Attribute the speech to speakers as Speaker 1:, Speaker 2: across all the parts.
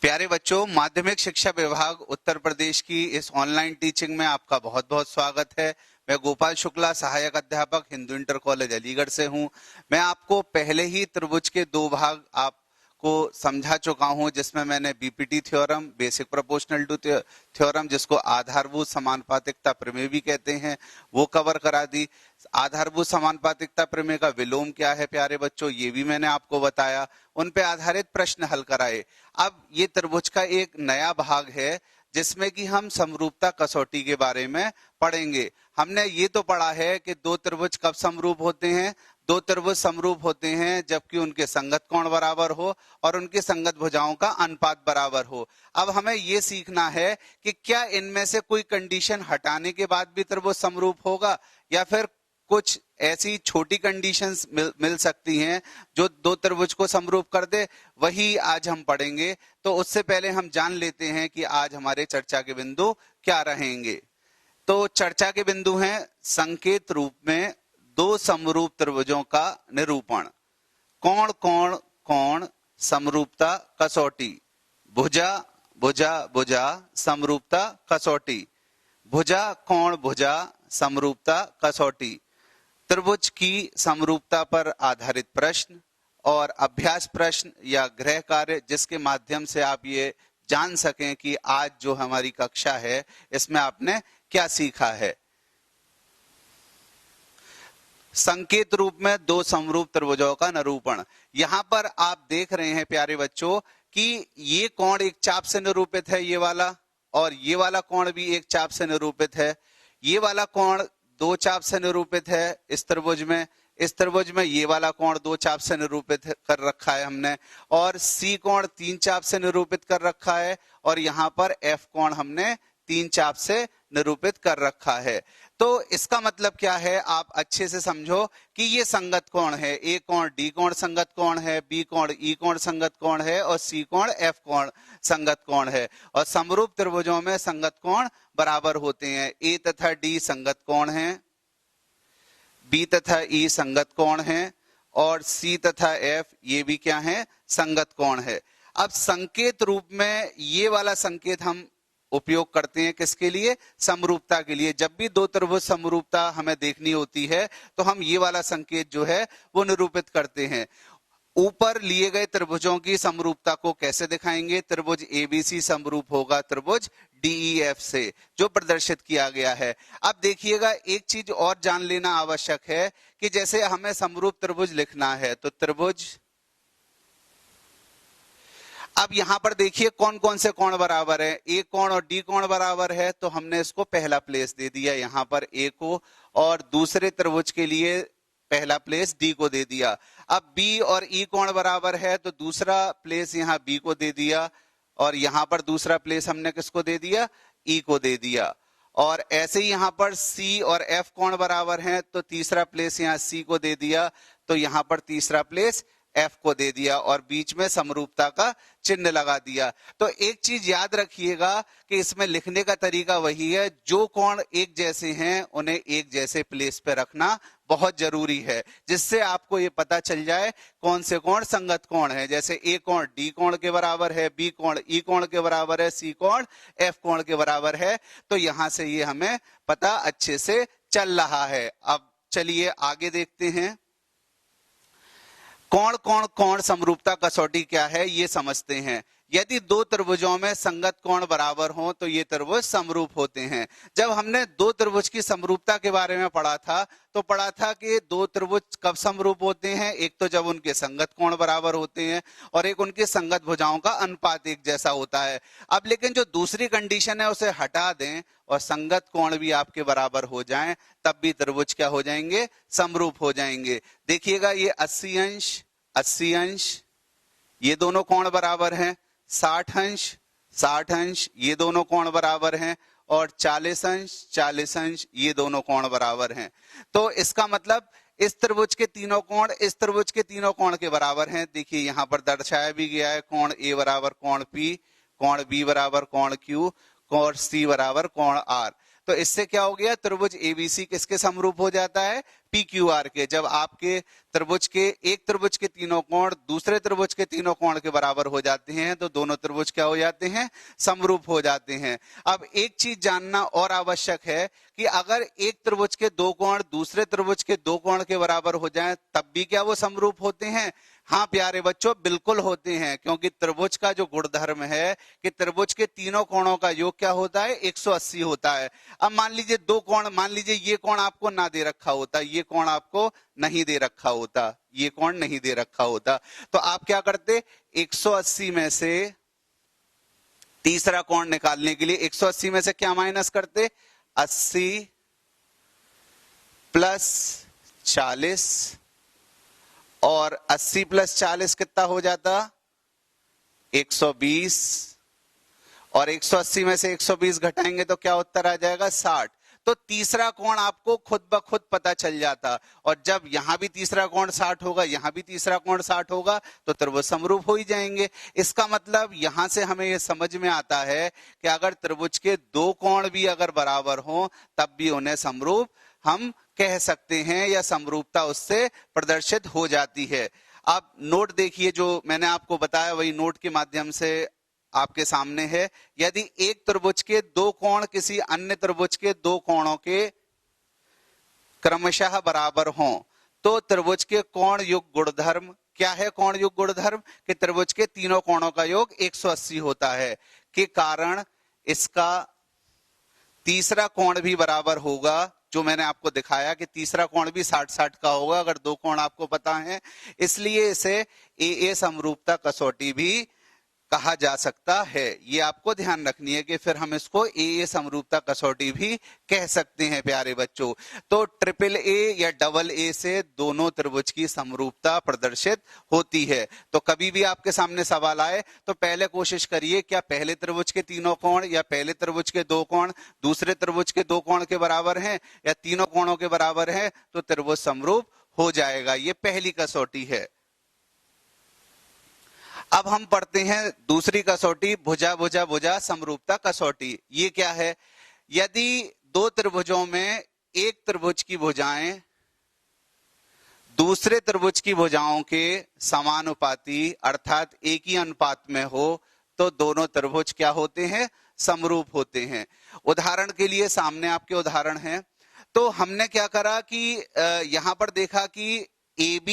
Speaker 1: प्यारे बच्चों, माध्यमिक शिक्षा विभाग उत्तर प्रदेश की इस ऑनलाइन टीचिंग में आपका बहुत बहुत स्वागत है। मैं गोपाल शुक्ला, सहायक अध्यापक, हिंदू इंटर कॉलेज अलीगढ़ से हूं। मैं आपको पहले ही त्रिभुज के दो भाग आपको समझा चुका हूं, जिसमें मैंने BPT theorem, basic proportional to theorem, जिसको आधारभूत समानुपातिकता प्रमेय भी कहते हैं, वो कवर करा दी। आधारभूत समानुपातिकता प्रमेय का विलोम क्या है प्यारे बच्चों, ये भी मैंने आपको बताया। उन पे आधारित प्रश्न हल कराए। अब ये त्रिभुज का एक नया भाग है जिसमें कि हम समरूपता कसौटी के बारे में पढ़ेंगे। हमने ये तो पढ़ा है कि दो त्रिभुज कब समरूप होते हैं। दो त्रिभुज समरूप होते हैं जबकि उनके संगत कोण बराबर हो और उनकी संगत भुजाओं का अनुपात बराबर हो। अब हमें ये सीखना है कि क्या इनमें से कोई कंडीशन हटाने के बाद भी त्रिभुज समरूप होगा या फिर कुछ ऐसी छोटी कंडीशंस मिल सकती हैं जो दो त्रिभुज को समरूप कर दे। वही आज हम पढ़ेंगे। तो उससे पहले हम जान लेते हैं कि आज हमारे चर्चा के बिंदु क्या रहेंगे। तो चर्चा के बिंदु हैं संकेत रूप में दो समरूप त्रिभुजों का निरूपण, कोण कोण कोण समरूपता कसौटी, भुजा भुजा भुजा समरूपता कसौटी, भुजा कोण भुजा समरूपता कसौटी, त्रिभुज की समरूपता पर आधारित प्रश्न और अभ्यास प्रश्न या गृह कार्य, जिसके माध्यम से आप ये जान सकें कि आज जो हमारी कक्षा है इसमें आपने क्या सीखा है। संकेत रूप में दो समरूप त्रिभुजों का निरूपण। यहां पर आप देख रहे हैं प्यारे बच्चों कि ये कोण एक चाप से निरूपित है, ये वाला, और ये वाला कोण भी एक चाप से निरूपित है। ये वाला कोण दो चाप से निरूपित है इस त्रिभुज में। इस त्रिभुज में ये वाला कोण दो चाप से निरूपित कर रखा है हमने, और सी कोण तीन चाप से निरूपित कर रखा है, और यहाँ पर एफ कोण हमने तीन चाप से निरूपित कर रखा है। तो इसका मतलब क्या है, आप अच्छे से समझो कि ये संगत कोण है। ए कोण डी कोण संगत कोण है, बी कोण ई कोण संगत कोण है, और सी कोण एफ कोण संगत कोण है। और समरूप त्रिभुजों में संगत कोण बराबर होते हैं। ए तथा डी संगत कोण हैं, बी तथा ई संगत कोण हैं, और सी तथा एफ ये भी क्या है, संगत कोण है। अब संकेत रूप में ये वाला संकेत हम उपयोग करते हैं किसके लिए, समरूपता के लिए। जब भी दो त्रिभुज समरूपता हमें देखनी होती है तो हम ये वाला संकेत जो है वो निरूपित करते हैं। ऊपर लिए गए त्रिभुजों की समरूपता को कैसे दिखाएंगे, त्रिभुज एबीसी समरूप होगा त्रिभुज डीईएफ से, जो प्रदर्शित किया गया है। अब देखिएगा, एक चीज और जान लेना आवश्यक है कि जैसे हमें समरूप त्रिभुज लिखना है तो त्रिभुज, अब यहां पर देखिए कौन कौन से कोण बराबर है। ए कोण और डी कोण बराबर है तो हमने इसको पहला प्लेस दे दिया यहां पर ए को, और दूसरे त्रिभुज के लिए पहला प्लेस डी को दे दिया। अब बी और ई कोण बराबर है तो दूसरा प्लेस यहां बी को दे दिया, और यहां पर दूसरा प्लेस हमने किसको दे दिया, ई को दे दिया। और ऐसे ही यहां पर सी और एफ कोण बराबर हैं तो तीसरा प्लेस यहां सी को दे दिया, तो यहां पर तीसरा प्लेस एफ को दे दिया, और बीच में समरूपता का चिन्ह लगा दिया। तो एक चीज याद रखिएगा कि इसमें लिखने का तरीका वही है, जो कोण एक जैसे हैं उन्हें एक जैसे प्लेस पे रखना बहुत जरूरी है, जिससे आपको ये पता चल जाए कौन से कोण संगत कोण है। जैसे ए कोण डी कोण के बराबर है, बी कोण ई कोण के बराबर है, सी कोण एफ कोण के बराबर है। तो यहां से ये हमें पता अच्छे से चल रहा है। अब चलिए आगे देखते हैं, कोण कोण कोण समरूपता कसौटी क्या है ये समझते हैं। यदि दो त्रिभुजों में संगत कोण बराबर हो तो ये त्रिभुज समरूप होते हैं। जब हमने दो त्रिभुज की समरूपता के बारे में पढ़ा था तो पढ़ा था कि दो त्रिभुज कब समरूप होते हैं, एक तो जब उनके संगत कोण बराबर होते हैं, और एक उनकी संगत भुजाओं का अनुपात एक जैसा होता है। अब लेकिन जो दूसरी कंडीशन है उसे हटा दें और संगत कोण भी आपके बराबर हो जाएं, तब भी त्रिभुज क्या हो जाएंगे, समरूप हो जाएंगे। देखिएगा, ये 80 अंश 80 अंश ये दोनों कोण बराबर हैं, 60 अंश 60 अंश ये दोनों कोण बराबर हैं, और 40 अंश 40 अंश ये दोनों कोण बराबर हैं। तो इसका मतलब इस त्रिभुज के तीनों कोण इस त्रिभुज के तीनों कोण के बराबर हैं। देखिए यहां पर दर्शाया भी गया है, कोण ए बराबर कोण पी, कोण बी बराबर कोण क्यू, कोण सी बराबर कोण आर। तो इससे क्या हो गया, त्रिभुज एबीसी किसके समरूप हो जाता है, पीक्यूआर के। जब आपके त्रिभुज के एक त्रिभुज के तीनों कोण दूसरे त्रिभुज के तीनों कोण के बराबर हो जाते हैं तो दोनों त्रिभुज क्या हो जाते हैं, समरूप हो जाते हैं। अब एक चीज जानना और आवश्यक है कि अगर एक त्रिभुज के दो कोण दूसरे त्रिभुज के दो कोण के बराबर हो जाएं तब भी क्या वो समरूप होते हैं? हाँ प्यारे बच्चों, बिल्कुल होते हैं, क्योंकि त्रिभुज का जो गुणधर्म है कि त्रिभुज के तीनों कोणों का योग क्या होता है, 180 होता है। अब मान लीजिए दो कोण, मान लीजिए ये कोण आपको ना दे रखा होता, ये कोण आपको नहीं दे रखा होता, ये कोण नहीं दे रखा होता, तो आप क्या करते, 180 में से तीसरा कोण निकालने के लिए 180 में से क्या माइनस करते, 80 प्लस 40, और 80 प्लस 40 कितना हो जाता, 120, और 180 में से 120 घटाएंगे तो क्या उत्तर आ जाएगा, 60। तो तीसरा कोण आपको खुद ब खुद पता चल जाता, और जब यहां भी तीसरा कोण 60 होगा, यहां भी तीसरा कोण 60 होगा, तो त्रिभुज समरूप हो ही जाएंगे। इसका मतलब यहां से हमें यह समझ में आता है कि अगर त्रिभुज के दो कोण भी अगर बराबर हों तब भी उन्हें समरूप हम कह सकते हैं, या समरूपता उससे प्रदर्शित हो जाती है। आप नोट देखिए, जो मैंने आपको बताया वही नोट के माध्यम से आपके सामने है। यदि एक त्रिभुज के दो कोण किसी अन्य त्रिभुज के दो कोणों के क्रमशः बराबर हों तो त्रिभुज के कोण युग गुणधर्म क्या है, कोण युग गुणधर्म कि त्रिभुज के तीनों कोणों का योग 180 होता है, के कारण इसका तीसरा कोण भी बराबर होगा, जो मैंने आपको दिखाया कि तीसरा कोण भी 60-60 का होगा अगर दो कोण आपको पता है। इसलिए इसे ए समरूपता कसौटी भी कहा जा सकता है। ये आपको ध्यान रखनी है कि फिर हम इसको ए समरूपता कसौटी भी कह सकते हैं प्यारे बच्चों। तो ट्रिपल ए या डबल ए से दोनों त्रिभुज की समरूपता प्रदर्शित होती है। तो कभी भी आपके सामने सवाल आए तो पहले कोशिश करिए, क्या पहले त्रिभुज के तीनों कोण या पहले त्रिभुज के दो कोण दूसरे त्रिभुज के दो कोण के बराबर हैं या तीनों कोणों के बराबर हैं, तो त्रिभुज समरूप हो जाएगा। ये पहली कसौटी है। अब हम पढ़ते हैं दूसरी कसौटी, भुजा भुजा भुजा समरूपता कसौटी। ये क्या है, यदि दो त्रिभुजों में एक त्रिभुज की भुजाएं दूसरे त्रिभुज की भुजाओं के समानुपाती अर्थात एक ही अनुपात में हो तो दोनों त्रिभुज क्या होते हैं, समरूप होते हैं। उदाहरण के लिए सामने आपके उदाहरण हैं। तो हमने क्या करा कि यहां पर देखा कि AB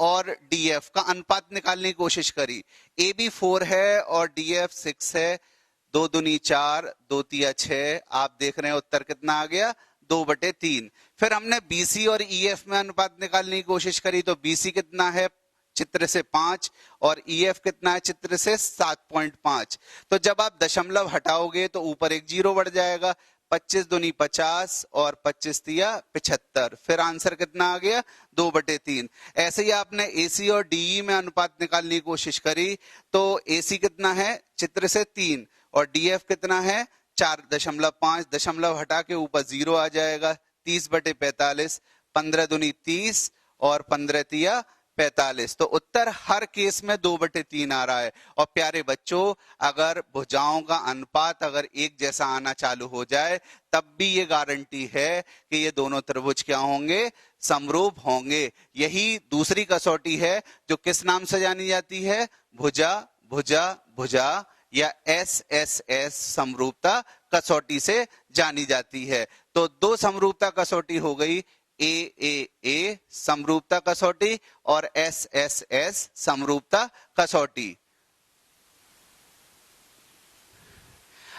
Speaker 1: और DF का अनुपात निकालने की कोशिश करी। AB 4 है और DF 6 है, 2 दूनी 4, 2 तिया 6। आप देख रहे हैं उत्तर कितना आ गया, 2/3। फिर हमने BC और EF में अनुपात निकालने की कोशिश करी, तो BC कितना है चित्र से 5 और EF कितना है चित्र से 7.5। तो जब आप दशमलव हटाओगे तो ऊपर एक 0 बढ़ जाएगा, 25 दूनी 50 और 25 तिया 75। फिर आंसर कितना आ गया, 2/3। ऐसे ही आपने AC और DE में अनुपात निकालने की कोशिश करी, तो AC कितना है चित्र से 3 और DF कितना है 4.5। दशमलव हटा के ऊपर 0 आ जाएगा, 30/45। 15 दूनी 30 और 15 तिया 45। तो उत्तर हर केस में 2/3 आ रहा है। और प्यारे बच्चों, अगर भुजाओं का अनुपात अगर एक जैसा आना चालू हो जाए तब भी ये गारंटी है कि ये दोनों त्रिभुज क्या होंगे, समरूप होंगे। यही दूसरी कसौटी है जो किस नाम से जानी जाती है, भुजा भुजा भुजा या SSS समरूपता कसौटी से जानी जाती है। तो दो समरूपता कसौटी हो गई, AAA समरूपता कसौटी और SSS समरूपता कसौटी।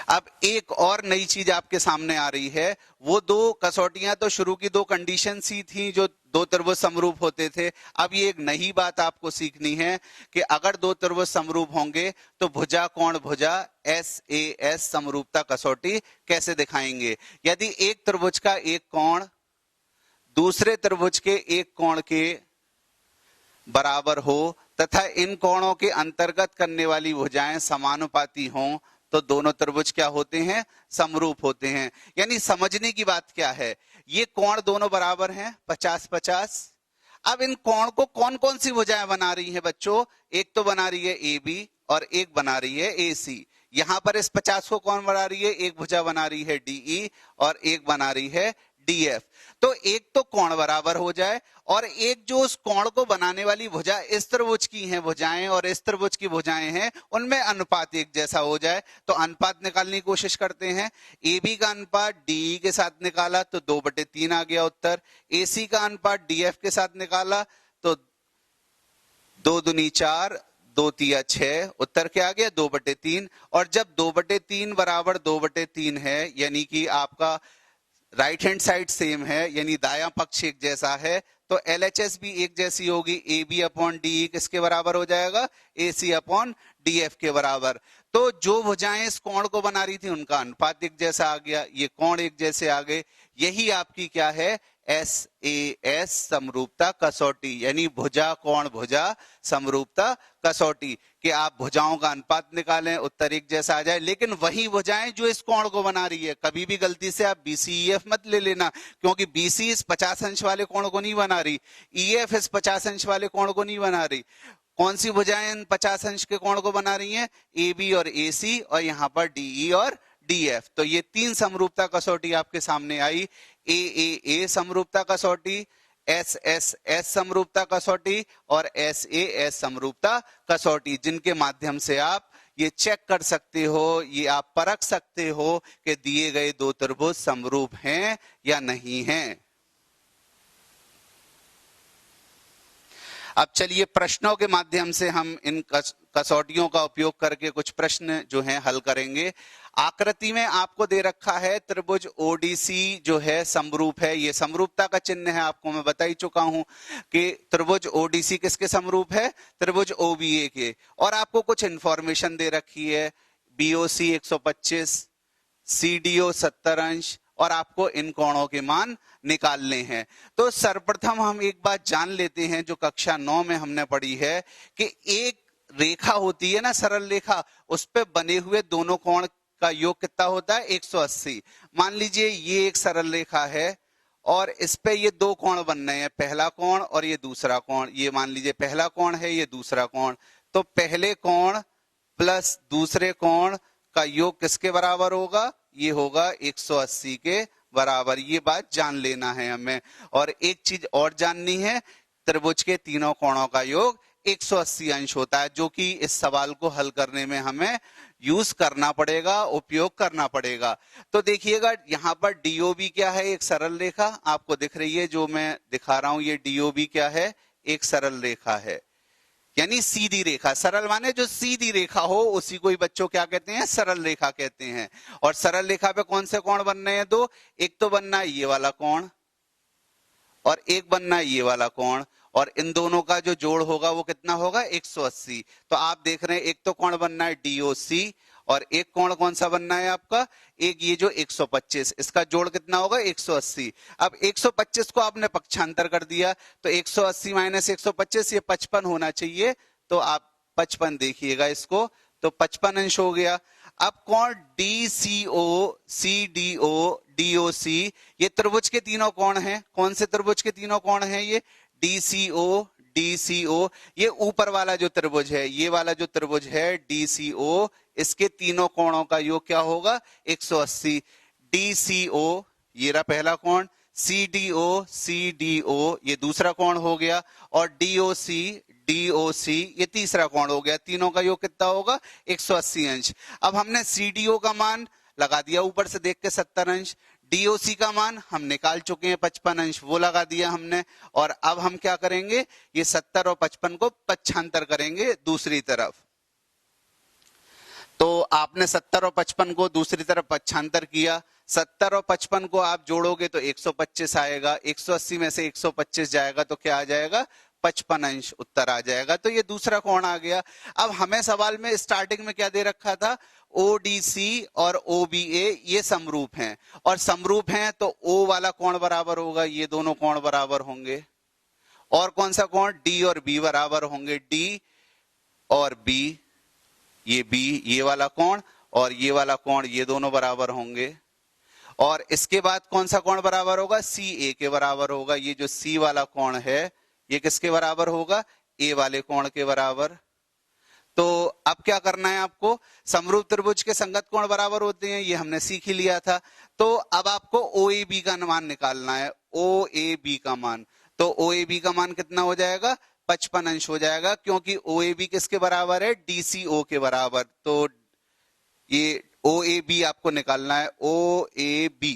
Speaker 1: अब एक और नई चीज आपके सामने आ रही है। वो दो कसौटियां तो शुरू की दो कंडीशंस ही थी जो दो त्रिभुज समरूप होते थे। अब ये एक नई बात आपको सीखनी है कि अगर दो त्रिभुज समरूप होंगे तो भुजा कोण भुजा SAS समरूपता कसौटी कैसे दिखाएंगे। यदि एक त्रिभुज का एक कोण दूसरे त्रिभुज के एक कोण के बराबर हो तथा इन कोणों के अंतर्गत करने वाली भुजाएं समानुपाती हों तो दोनों त्रिभुज क्या होते हैं, समरूप होते हैं। यानी समझने की बात क्या है, ये कोण दोनों बराबर हैं 50-50। अब इन कोण को कौन कौन सी भुजाएं बना रही हैं बच्चों, एक तो बना रही है AB और एक बना रही है AC। यहां पर इस 50 को कौन बना रही है, एक भुजा बना रही है डीई और एक बना रही है डीएफ। तो एक तो कोण बराबर हो जाए और एक जो उस कोण को बनाने वाली भुजा इस त्रिभुज की हैं भुजाएं और इस त्रिभुज की भुजाएं हैं, उनमें अनुपात एक जैसा हो जाए। तो अनुपात निकालने की कोशिश करते हैं। ए बी का अनुपात डीई के साथ निकाला तो 2/3 आ गया उत्तर। एसी का अनुपात डीएफ के साथ निकाला तो 2 दूनी 4, 2 तिया 6, उत्तर क्या आ गया 2/3। और जब 2/3 बराबर 2/3 है, यानी कि आपका राइट हैंड साइड सेम है, यानी दायां पक्ष एक जैसा है, तो एलएचएस भी एक जैसी होगी। ए बी अपॉन डी किसके बराबर हो जाएगा, ए सी अपॉन डी एफ के बराबर। तो जो भुजाएं इस कोण को बना रही थी उनका अनुपात एक जैसा आ गया, ये कोण एक जैसे आ गए। यही आपकी क्या है, SAS समरूपता कसौटी, यानी भुजा कोण भुजा समरूपता कसौटी कि आप भुजाओं का अनुपात निकालें, उत्तर एक जैसा आ जाए। लेकिन वही भुजाएं जो इस कोण को बना रही है, कभी भी गलती से आप BCEF मत ले लेना, क्योंकि BC इस 50 अंश वाले कोण को नहीं बना रही, EF इस 50 अंश वाले कोण को नहीं बना रही। कौन सी भुजाएं इन 50 अंश के कोण को बना रही हैं, AB और AC, और यहाँ पर DE और DF। तो ये 3 समरूपता कसौटी आपके सामने आई। AAA समरूपता कसौटी, SSS समरूपता कसौटी और SAS समरूपता कसौटी, जिनके माध्यम से आप ये चेक कर सकते हो, ये आप परख सकते हो कि दिए गए दो त्रिभुज समरूप हैं या नहीं हैं। अब चलिए प्रश्नों के माध्यम से हम इन कसौटियों का उपयोग करके कुछ प्रश्न जो हैं हल करेंगे। आकृति में आपको दे रखा है त्रिभुज ODC जो है समरूप है, ये समरूपता का चिन्ह है, आपको मैं बता ही चुका हूं कि त्रिभुज ODC किसके समरूप है, त्रिभुज OBA के। और आपको कुछ इंफॉर्मेशन दे रखी है, BOC 125, CDO 70 अंश, और आपको इन कोणों के मान निकालने हैं। तो सर्वप्रथम हम एक बात जान लेते हैं जो कक्षा 9 में हमने पढ़ी है कि एक रेखा होती है ना, सरल रेखा, उस पे बने हुए दोनों कोण का योग कितना होता है, 180। मान लीजिए ये एक सरल रेखा है और इस पे ये दो कोण बन रहे हैं, पहला कोण और ये दूसरा कोण। ये मान लीजिए पहला कोण है, ये दूसरा कोण। तो पहले कोण प्लस दूसरे कोण का योग किसके बराबर होगा, ये होगा 180 के बराबर। ये बात जान लेना है हमें। और एक चीज और जाननी है, त्रिभुज के तीनों कोणों का योग 180 अंश होता है, जो कि इस सवाल को हल करने में हमें यूज करना पड़ेगा, उपयोग करना पड़ेगा। तो देखिएगा यहाँ पर DOB क्या है, एक सरल रेखा आपको दिख रही है जो मैं दिखा रहा हूं। ये DOB क्या है, एक सरल रेखा है, यानी सीधी रेखा। सरल माने जो सीधी रेखा हो उसी को ही बच्चों क्या कहते हैं, सरल रेखा कहते हैं। और सरल रेखा पे कौन से कोण बन रहे हैं, दो। एक तो बनना है ये वाला कोण और एक बनना है ये वाला कोण, और इन दोनों का जो जोड़ होगा वो कितना होगा, 180। तो आप देख रहे हैं एक तो कोण बनना है DOC और एक कोण कौन सा बनना है आपका, एक ये जो 125, इसका जोड़ कितना होगा, 180। अब 125 को आपने पक्षांतर कर दिया तो 180 माइनस 125 ये 55 होना चाहिए। तो आप 55 देखिएगा इसको, तो 55 अंश हो गया। अब कोण DCO, CDO, DOC, ये त्रिभुज के तीनों कोण हैं। कौन से त्रिभुज के तीनों कोण हैं, ये DCO, ये ऊपर वाला जो त्रिभुज है, ये वाला जो त्रिभुज है DCO, इसके तीनों कोणों का योग क्या होगा, 180। DCO ये रहा पहला कोण, CDO ये दूसरा कोण हो गया, और DOC ये तीसरा कोण हो गया। तीनों का योग कितना होगा, 180 अंश। अब हमने CDO का मान लगा दिया ऊपर से देख के 70 अंश, DOC का मान हम निकाल चुके हैं 55 अंश, वो लगा दिया हमने। और अब हम क्या करेंगे, ये 70 और 55 को पक्षांतर करेंगे दूसरी तरफ। तो आपने 70 और 55 को दूसरी तरफ पक्षांतर किया, 70 और 55 को आप जोड़ोगे तो 125 आएगा, 180 में से 125 जाएगा तो क्या आ जाएगा, 55 अंश उत्तर आ जाएगा। तो ये दूसरा कोण आ गया। अब हमें सवाल में स्टार्टिंग में क्या दे रखा था, ODC और OBA ये समरूप हैं, और समरूप हैं तो O वाला कोण बराबर होगा, ये दोनों कोण बराबर होंगे। और कौन सा कोण, D और B बराबर होंगे, D और B, ये B ये वाला कोण और ये वाला कोण, ये दोनों बराबर होंगे। और इसके बाद कौन सा कोण बराबर होगा, CA के बराबर होगा। ये जो C वाला कोण है ये किसके बराबर होगा, A वाले कोण के बराबर। तो अब क्या करना है आपको, समरूप त्रिभुज के संगत कोण बराबर होते हैं, ये हमने सीख ही लिया था। तो अब आपको OAB का मान निकालना है, OAB का मान। तो OAB का मान कितना हो जाएगा, 55 अंश हो जाएगा, क्योंकि OAB किसके बराबर है, DCO के बराबर। तो ये OAB आपको निकालना है, OAB,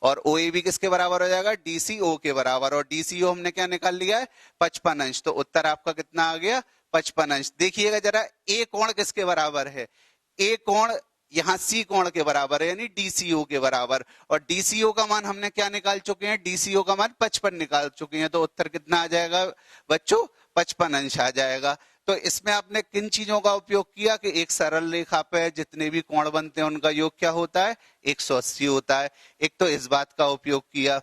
Speaker 1: और OAB किसके बराबर हो जाएगा, DCO के बराबर, और DCO हमने क्या निकाल लिया है, 55 अंश। तो उत्तर आपका कितना आ गया, 55 अंश। देखिएगा जरा, ए कोण किसके बराबर है, ए कोण यहां सी कोण के बराबर है, यानी DCO के बराबर, और DCO का मान हमने क्या निकाल चुके हैं, DCO का मान 55 निकाल चुके हैं। तो उत्तर कितना आ जाएगा बच्चों, 55 अंश आ जाएगा। तो इसमें आपने किन चीजों का उपयोग किया कि एक सरल रेखा पे जितने भी कोण बनते हैं उनका योग क्या होता है, 180 होता है। एक तो इस बात का उपयोग किया,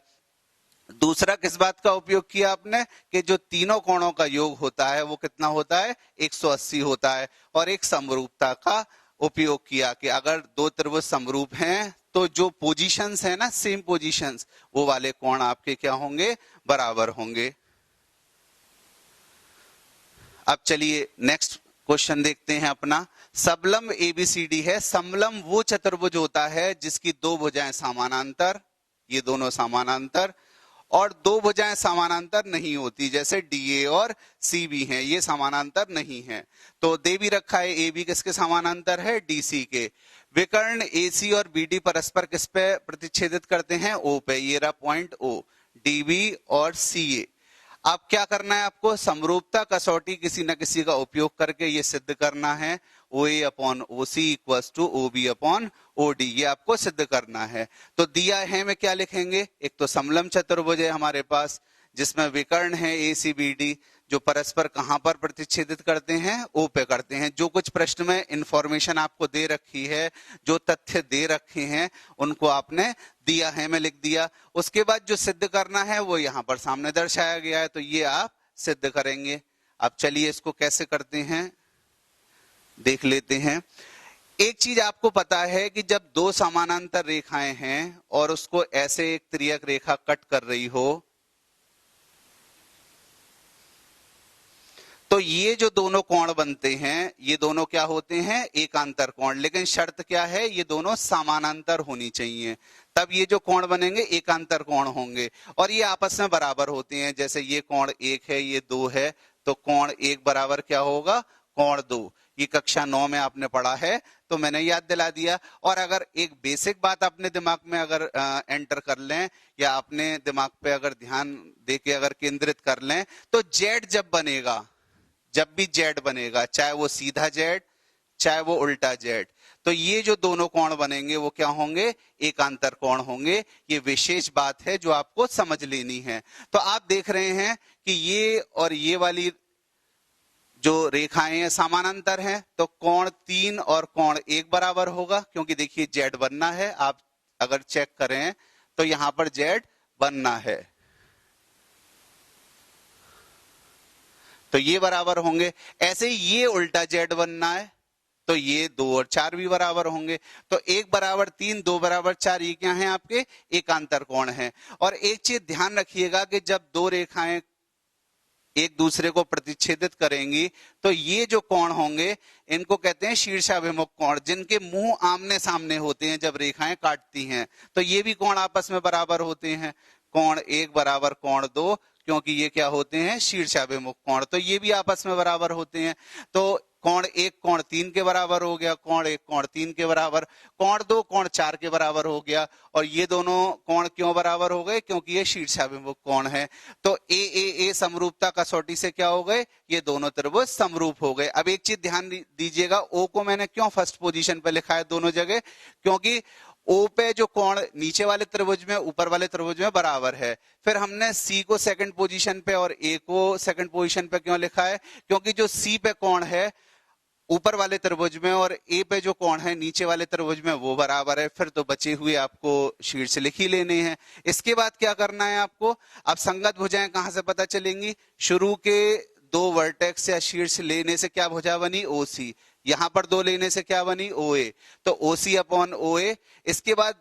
Speaker 1: दूसरा किस बात का उपयोग किया आपने कि जो तीनों कोणों का योग होता है वो कितना होता है, 180 होता है। और एक समरूपता का उपयोग किया कि अगर दो त्रिभुज समरूप हैं तो जो पोजीशंस है ना, सेम पोजीशंस, वो वाले कोण आपके क्या होंगे, बराबर होंगे। अब चलिए नेक्स्ट क्वेश्चन देखते हैं अपना। सबलंब ABCD है। समलंब वो चतुर्भुज होता है जिसकी दो भुजाएं समानांतर, ये दोनों समानांतर, और दो भुजाएं समानांतर नहीं होती, जैसे DA और CB हैं, ये समानांतर नहीं है। तो दे भी रखा है AB किसके समानांतर है, DC के। विकर्ण AC और BD परस्पर किस पे प्रतिच्छेदित करते हैं, O पे, ये रहा पॉइंट O, DB और CA। अब क्या करना है आपको, समरूपता कसौटी किसी न किसी का उपयोग करके ये सिद्ध करना है, OA upon OC equals to OB upon OD, ये आपको सिद्ध करना है। तो दिया है में क्या लिखेंगे, एक तो समलंब चतुर्भुज है हमारे पास जिसमें विकर्ण है ACBD, जो परस्पर कहां पर प्रतिच्छेदित करते हैं, O पे करते हैं। जो कुछ प्रश्न में इंफॉर्मेशन आपको दे रखी है, जो तथ्य दे रखे हैं, उनको आपने दिया है में लिख दिया। उसके बाद जो सिद्ध करना है वो यहां पर सामने दर्शाया गया है, तो ये आप सिद्ध करेंगे। अब चलिए इसको कैसे करते हैं देख लेते हैं। एक चीज आपको पता है कि जब दो समानांतर रेखाएं हैं और उसको ऐसे एक तिर्यक रेखा कट कर रही हो, तो ये जो दोनों कोण बनते हैं ये दोनों क्या होते हैं, एकांतर कोण। लेकिन शर्त क्या है, ये दोनों समानांतर होनी चाहिए, तब ये जो कोण बनेंगे एकांतर कोण होंगे, और ये आपस में बराबर होते हैं। जैसे ये कोण 1 है, ये 2 है, तो कोण 1 बराबर क्या होगा, कोण 2। ये कक्षा 9 में आपने पढ़ा है, तो मैंने याद दिला दिया। और अगर एक बेसिक बात अपने दिमाग में अगर एंटर कर लें, या अपने दिमाग पे अगर ध्यान देके अगर केंद्रित कर लें, तो जेड जब बनेगा, जब भी जेड बनेगा, चाहे वो सीधा जेड चाहे वो उल्टा जेड, तो ये जो दोनों कोण बनेंगे वो क्या होंगे, एकांतर कोण होंगे। ये विशेष बात है जो आपको समझ लेनी है। तो आप देख रहे हैं कि ये और ये वाली जो रेखाएं हैं समानांतर हैं, तो कोण 3 और कोण 1 बराबर होगा, क्योंकि देखिए जेड बनना है। आप अगर चेक करें तो यहां पर जेड बनना है, तो ये बराबर होंगे। ऐसे ही ये उल्टा जेड बनना है, तो ये 2 और 4 भी बराबर होंगे। तो 1 बराबर 3, 2 बराबर 4, ये क्या है आपके एकांतर कोण है। और एक चीज ध्यान रखिएगा कि जब दो रेखाएं एक दूसरे को प्रतिच्छेदित करेंगी, तो ये जो कोण होंगे इनको कहते हैं शीर्षाभिमुख कोण, जिनके मुंह आमने सामने होते हैं जब रेखाएं काटती हैं। तो ये भी कोण आपस में बराबर होते हैं, कोण 1 बराबर कोण 2, क्योंकि ये क्या होते हैं, शीर्षाभिमुख कोण, तो ये भी आपस में बराबर होते हैं। तो कोण 1 कोण 3 के बराबर हो गया, कोण 1 कोण 3 के बराबर, कोण 2 कोण 4 के बराबर हो गया। और ये दोनों कोण क्यों बराबर हो गए, क्योंकि ये शीर्षाभिमुख कोण है। तो ए समरूपता कसौटी से क्या हो गए, ये दोनों त्रिभुज समरूप हो गए। अब एक चीज ध्यान दीजिएगा, ओ को मैंने क्यों फर्स्ट पोजीशन पे लिखा है दोनों जगह, क्योंकि ओ पे जो कोण नीचे वाले त्रिभुज में ऊपर वाले त्रिभुज में बराबर है। फिर हमने सी को सेकंड पोजीशन पे और ए को सेकंड पोजीशन पे क्यों लिखा है, क्योंकि जो सी पे कोण है ऊपर वाले त्रिभुज में और ए पे जो कोण है नीचे वाले त्रिभुज में वो बराबर है। फिर तो बचे हुए आपको शीर्ष लिख ही लेने हैं। इसके बाद क्या करना है आपको, अब संगत भुजाएं कहां से पता चलेंगी, शुरू के 2 वर्टेक्स या शीर्ष लेने से क्या भुजा बनी, OC, यहां पर 2 लेने से क्या बनी, OA, तो OC अपॉन OA। इसके बाद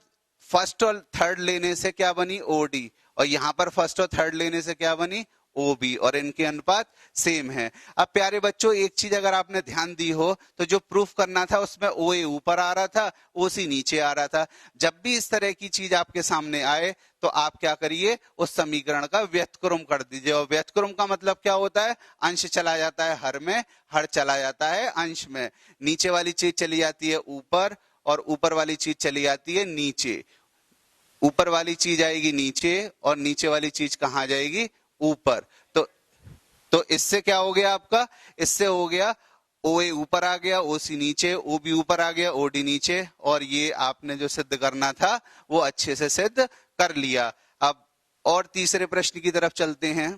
Speaker 1: फर्स्ट और थर्ड लेने से क्या बनी, OD, और यहां पर फर्स्ट और थर्ड लेने से क्या बनी, ओ बी, और इनके अनुपात सेम है। अब प्यारे बच्चों, एक चीज अगर आपने ध्यान दी हो तो जो प्रूफ करना था उसमें ओ ए ऊपर आ रहा था, ओ सी नीचे आ रहा था। जब भी इस तरह की चीज आपके सामने आए तो आप क्या करिए, उस समीकरण का व्यस्तक्रम कर दीजिए। और व्यस्तक्रम का मतलब क्या होता है, अंश चला जाता है हर में, हर चला जाता है अंश में। नीचे वाली चीज चली जाती है ऊपर और ऊपर वाली चीज चली जाती है नीचे। ऊपर वाली चीज आएगी नीचे और नीचे वाली चीज कहां जाएगी, ऊपर। तो इससे क्या हो गया आपका, इससे हो गया ओ ए ऊपर आ गया, ओ सी नीचे, ओ बी ऊपर आ गया, ओ डी नीचे, और ये आपने जो सिद्ध करना था वो अच्छे से सिद्ध कर लिया। अब और तीसरे प्रश्न की तरफ चलते हैं।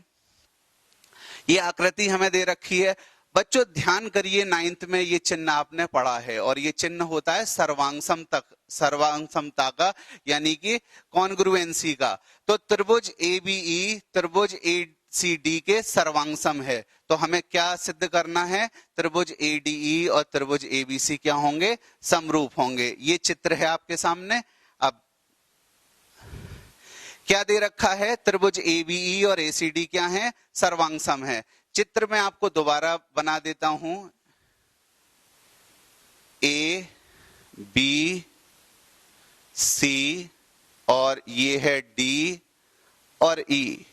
Speaker 1: ये आकृति हमें दे रखी है बच्चों, ध्यान करिए, 9th में ये चिन्ह आपने पढ़ा है और ये चिन्ह होता है सर्वांग समता का, यानी कि कॉन्ग्रुएंसी का। तो त्रिभुज एबीई त्रिभुज एसीडी के सर्वांगसम है। तो हमें क्या सिद्ध करना है, त्रिभुज एडीई और त्रिभुज एबीसी क्या होंगे, समरूप होंगे। ये चित्र है आपके सामने। अब क्या दे रखा है, त्रिभुज एबीई और एसीडी क्या है, सर्वांगसम है। चित्र में आपको दोबारा बना देता हूं, ए बी सी और ये है डी और ई,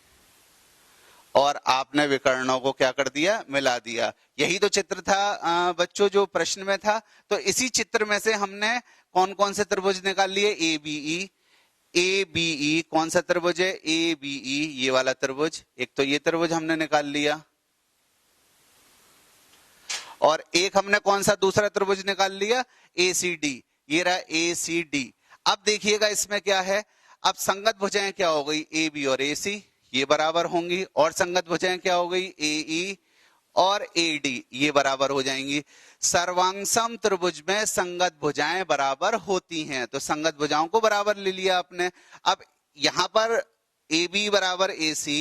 Speaker 1: और आपने विकर्णों को क्या कर दिया, मिला दिया। यही तो चित्र था बच्चों जो प्रश्न में था। तो इसी चित्र में से हमने कौन कौन से त्रिभुज निकाल लिए, ए बीई। ए बीई कौन सा त्रिभुज है, ए बीई ये वाला त्रिभुज। एक तो ये त्रिभुज हमने निकाल लिया, और एक हमने कौन सा दूसरा त्रिभुज निकाल लिया, एसीडी। ये रहा एसीडी। अब देखिएगा इसमें क्या है, अब संगत भुजाएं क्या हो गई, ए बी और ए सी ये बराबर होंगी, और संगत भुजाएं क्या हो गई, ए ई और ए डी ये बराबर हो जाएंगी। सर्वांगसम त्रिभुज में संगत भुजाएं बराबर होती हैं, तो संगत भुजाओं को बराबर ले लिया आपने। अब यहां पर ए बी बराबर ए सी,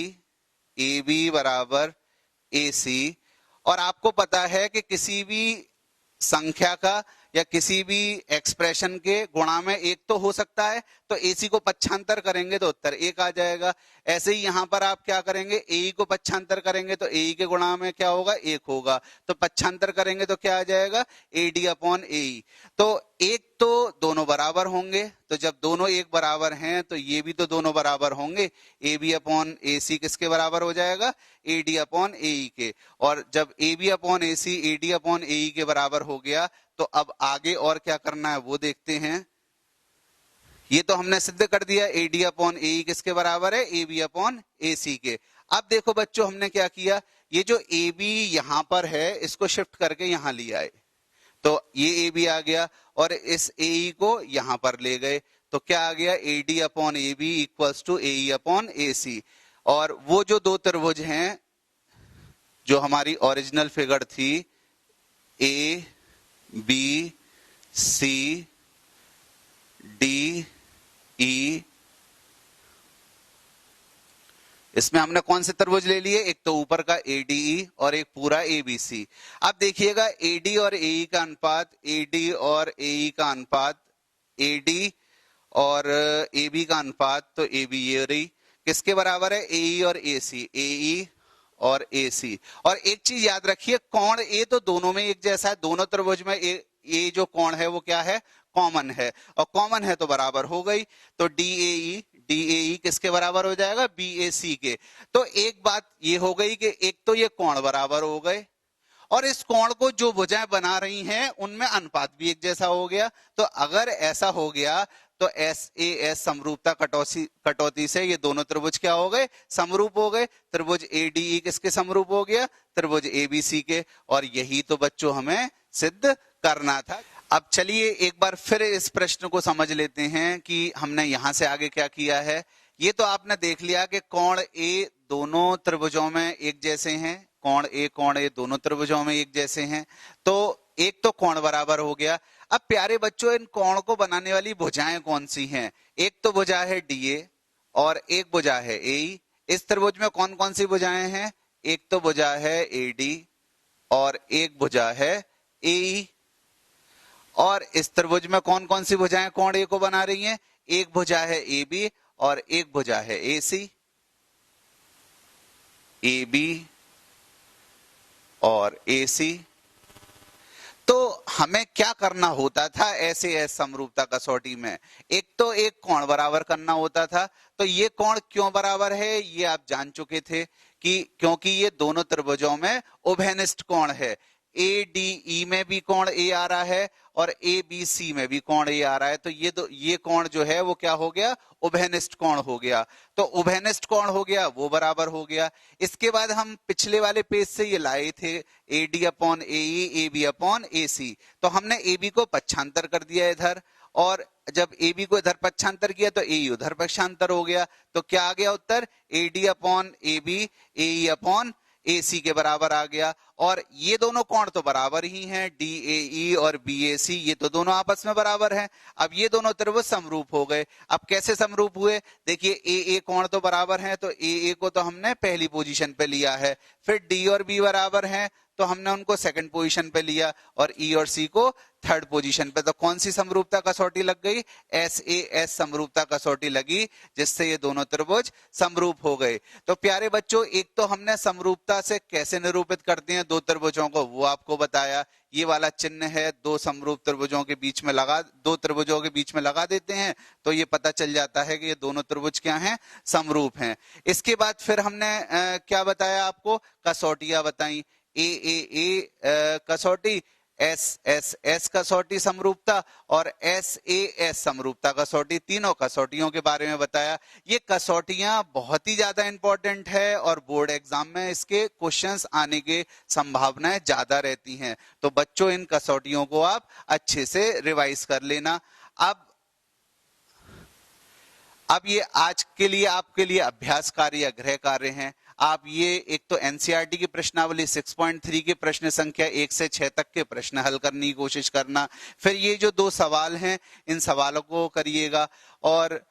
Speaker 1: ए बी बराबर ए सी, और आपको पता है कि किसी भी संख्या का या किसी भी एक्सप्रेशन के गुणा में एक तो हो सकता है, तो एसी को पक्षांतर करेंगे तो उत्तर एक आ जाएगा। ऐसे ही यहां पर आप क्या करेंगे, ए को पक्षांतर करेंगे तो ए के गुणा में क्या होगा, एक होगा। तो पक्षांतर करेंगे तो क्या आ जाएगा, ए डी अपॉन ए। तो एक तो दोनों बराबर होंगे, तो जब दोनों एक बराबर हैं तो ये भी तो दोनों बराबर होंगे। ए बी अपॉन ए सी किसके बराबर हो जाएगा, ए डी अपॉन ए के। और जब A B upon A C A D upon A के बराबर हो गया तो अब आगे और क्या करना है वो देखते हैं। ये तो हमने सिद्ध कर दिया, ए डी अपॉन ए किसके बराबर है, ए बी अपॉन ए सी के। अब देखो बच्चों हमने क्या किया, ये जो ए बी यहां पर है इसको शिफ्ट करके यहां लिया है, तो ये ए बी आ गया, और इस ए को यहां पर ले गए तो क्या आ गया, A D upon A B equals to A upon A C. और वो जो दो त्रिभुज हैं जो हमारी ओरिजिनल फिगर थी, A B C D E, इसमें हमने कौन से त्रिभुज ले लिए, एक तो ऊपर का एडीई और एक पूरा एबीसी। अब देखिएगा एडी और एई का अनुपात, एडी और एई का अनुपात, एडी और एबी का अनुपात, तो एबी ये रही किसके बराबर है, एई और एसी, एई और एसी। और एक चीज याद रखिए, कोण ए तो दोनों में एक जैसा है, दोनों त्रिभुज में ए जो कोण है वो क्या है, कॉमन है, और कॉमन है तो बराबर हो गई। तो डीएई किसके बराबर हो जाएगा, बीएसी के। तो एक बात ये हो गई कि एक तो ये कोण बराबर हो गए, और इस कोण को जो भुजाएं बना रही हैं उनमें अनुपात भी एक जैसा हो गया। तो अगर ऐसा हो गया तो एस ए एस समरूपता कटौती से ये दोनों त्रिभुज क्या हो गए, समरूप हो गए। त्रिभुज एडीई किसके समरूप हो गया, त्रिभुज एबीसी के। और यही तो बच्चों हमें सिद्ध करना था। अब चलिए एक बार फिर इस प्रश्न को समझ लेते हैं कि हमने यहां से आगे क्या किया है। ये तो आपने देख लिया कि कोण ए दोनों त्रिभुजों में एक जैसे हैं, कोण ए दोनों त्रिभुजों में एक जैसे हैं, तो एक तो कोण बराबर हो गया। अब प्यारे बच्चों इन कोण को बनाने वाली भुजाएं कौन सी हैं, एक तो भुजा है डीए और एक भुजा है एई। इस त्रिभुज में कौन कौन सी भुजाएं हैं, एक तो भुजा है एडी और एक भुजा है एई। और इस त्रिभुज में कौन कौन सी भुजाएं कोण ए को बना रही हैं, एक भुजा है ए बी और एक भुजा है ए सी। AB और AC। तो हमें क्या करना होता था ऐसे एस समरूपता कसौटी में? एक तो एक कोण बराबर करना होता था। तो ये कोण क्यों बराबर है ये आप जान चुके थे कि क्योंकि ये दोनों त्रिभुजों में उभयनिष्ठ कोण है। ADE में भी कोण A आ रहा है और ABC में भी कोण A आ रहा है। तो ये कोण जो है वो क्या हो गया? उभयनिष्ठ कोण हो गया। तो उभयनिष्ठ कोण हो गया, वो बराबर हो गया। इसके बाद हम पिछले वाले पेज से ये लाए थे AD upon AE, AB upon AC। तो हमने AB को पक्षांतर कर दिया इधर, और जब AB को इधर पक्षांतर किया तो AE उधर पक्षांतर हो गया। तो क्या आ गया उत्तर? AD upon AB, AE upon AC के बराबर आ गया। और ये दोनों कोण तो बराबर ही हैं, DAE और BAC, ये तो दोनों आपस में बराबर हैं। अब ये दोनों त्रिभुज समरूप हो गए। अब कैसे समरूप हुए? देखिए AA कोण तो बराबर हैं, तो AA को तो हमने पहली पोजीशन पे लिया है। फिर D और B बराबर हैं, तो हमने उनको सेकंड पोजीशन पे लिया, और E और C को थर्ड पोजीशन पे। तो कौन सी समरूपता कसौटी लग गई? SAS समरूपता कसौटी लगी, जिससे ये दोनों त्रिभुज समरूप हो गए। तो प्यारे बच्चों, एक तो हमने समरूपता से कैसे निरूपित करते हैं दो त्रिभुजों को, वो आपको बताया। ये वाला चिन्ह है, दो समरूप त्रिभुजों के बीच में लगा, दो त्रिभुजों के बीच में लगा देते हैं, तो ये पता चल जाता है कि ये दोनों त्रिभुज क्या हैं? समरूप हैं। इसके बाद फिर हमने क्या बताया आपको? कसौटियां बताई। AAA कसौटी, SSS कसौटी समरूपता और SAS समरूपता कसौटी, तीनों कसौटियों के बारे में बताया। ये कसौटियां बहुत ही ज्यादा इंपॉर्टेंट है और बोर्ड एग्जाम में इसके क्वेश्चंस आने की संभावनाएं ज्यादा रहती हैं। तो बच्चों, इन कसौटियों को आप अच्छे से रिवाइज कर लेना। अब ये आज के लिए आपके लिए अभ्यास कार्य या गृह कार्य हैं। आप ये एक तो एनसीईआरटी की प्रश्नावली 6.3 के प्रश्न संख्या 1 से 6 तक के प्रश्न हल करने की कोशिश करना। फिर ये जो दो सवाल हैं, इन सवालों को करिएगा और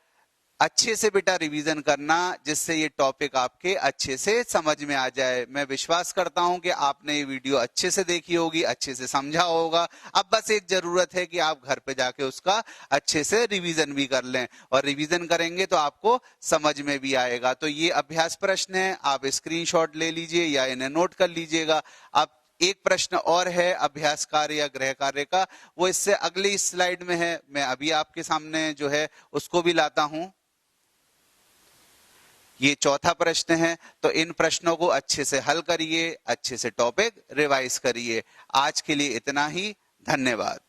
Speaker 1: अच्छे से बेटा रिवीजन करना, जिससे ये टॉपिक आपके अच्छे से समझ में आ जाए। मैं विश्वास करता हूं कि आपने ये वीडियो अच्छे से देखी होगी, अच्छे से समझा होगा। अब बस एक जरूरत है कि आप घर पे जाके उसका अच्छे से रिवीजन भी कर लें, और रिवीजन करेंगे तो आपको समझ में भी आएगा। तो ये अभ्यास प्रश्न है, आप स्क्रीनशॉट ले लीजिए या इन्हें नोट कर लीजिएगा। आप एक प्रश्न और है अभ्यास कार्य या गृह कार्य का, वो इससे अगली स्लाइड में है। मैं अभी आपके सामने जो है उसको भी लाता हूं। ये चौथा प्रश्न है। तो इन प्रश्नों को अच्छे से हल करिए, अच्छे से टॉपिक रिवाइज करिए। आज के लिए इतना ही। धन्यवाद।